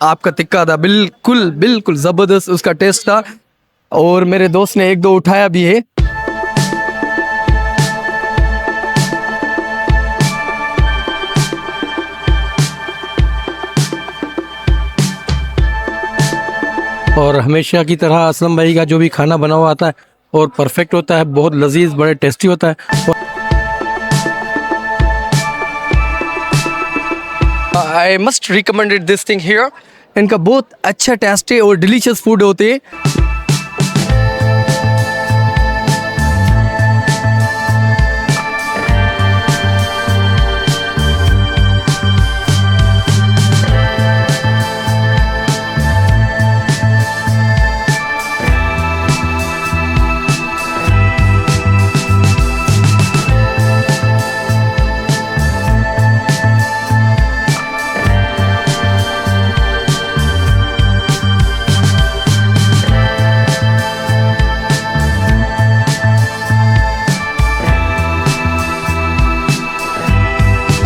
आपका टिक्का था, बिल्कुल बिल्कुल ज़बरदस्त उसका टेस्ट था। और मेरे दोस्त ने एक दो उठाया भी है। और हमेशा की तरह असलम भाई का जो भी खाना बना हुआ आता है और परफेक्ट होता है, बहुत लजीज, बड़े टेस्टी होता है। I must recommended this thing here. इनका बहुत अच्छा टेस्टी और डिलीशियस फूड होते हैं।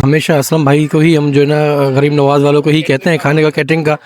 हमेशा असलम भाई को ही हम जो है ना गरीब नवाज़ वालों को ही कहते हैं खाने का, कैटरिंग का।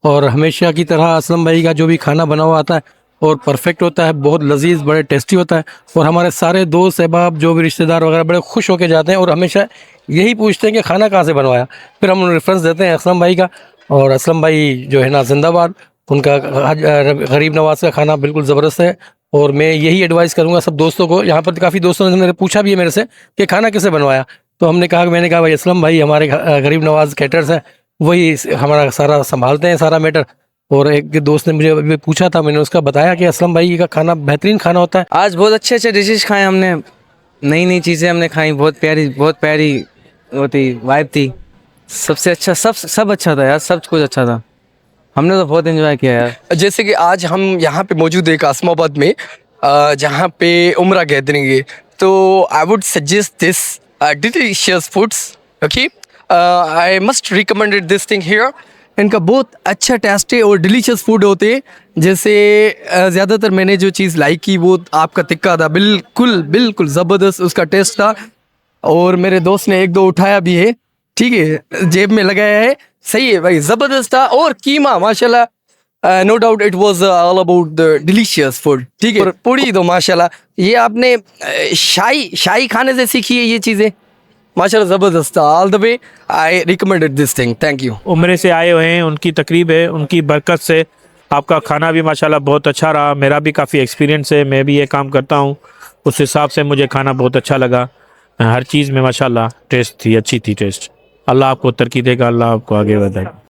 और हमेशा की तरह असलम भाई का जो भी खाना बना हुआ आता है और परफेक्ट होता है, बहुत लजीज, बड़े टेस्टी होता है। और हमारे सारे दोस्त अहबाब जो भी रिश्तेदार वगैरह बड़े खुश होकर जाते हैं और हमेशा यही पूछते हैं कि खाना कहाँ से बनवाया। फिर हम रेफरेंस देते हैं असलम भाई का। और असलम भाई जो है ना जिंदाबाद, उनका गरीब नवाज़ का खाना बिल्कुल ज़बरदस्त है। और मैं यही एडवाइस करूँगा सब दोस्तों को। यहाँ पर काफ़ी दोस्तों ने मेरे पूछा भी है मेरे से कि खाना कैसे बनवाया, तो मैंने कहा भाई असलम भाई हमारे गरीब नवाज कैटर्स हैं, वही हमारा सारा संभालते हैं, सारा मैटर। और एक दोस्त ने मुझे अभी पूछा था, मैंने उसका बताया कि असलम भाई का खाना बेहतरीन खाना होता है। आज बहुत अच्छे अच्छे डिशेस खाए हमने, नई नई चीज़ें हमने खाई, बहुत प्यारी होती वाइब थी। सबसे अच्छा सब अच्छा था यार, सब कुछ अच्छा था। हमने तो बहुत एंजॉय किया यार। जैसे कि आज हम यहाँ पे मौजूद है कासमाबाद में, जहाँ पे उम्रा गैदरिंग है। तो I would suggest this delicious foods. Okay, I must recommended this thing here. इनका बहुत अच्छा टेस्टी और डिलीशियस फूड होते हैं। जैसे ज़्यादातर मैंने जो चीज़ लाइक की वो आपका टिक्का था, बिल्कुल बिल्कुल ज़बरदस्त उसका टेस्ट था। और मेरे दोस्त ने एक दो उठाया भी है, ठीक है, जेब में लगाया है। सही है भाई, ज़बरदस्त था। और कीमा माशाल्लाह, no doubt it was all about the delicious food. ठीक है, पूरी तो माशाल्लाह ये आपने शाही खाने से सीखी है ये चीज़ें, माशाल्लाह ज़बरदस्त था। All the way I recommended this thing. Thank you. उम्रे से आए हुए हैं, उनकी तकरीब है, उनकी बरकत से आपका खाना भी माशाल्लाह बहुत अच्छा रहा। मेरा भी काफ़ी एक्सपीरियंस है, मैं भी ये काम करता हूँ, उस हिसाब से मुझे खाना बहुत अच्छा लगा। हर चीज़ में माशाल्लाह टेस्ट थी, अच्छी थी टेस्ट। अल्लाह आपको तरक्की देगा, अल्लाह आपको आगे बढ़ाए।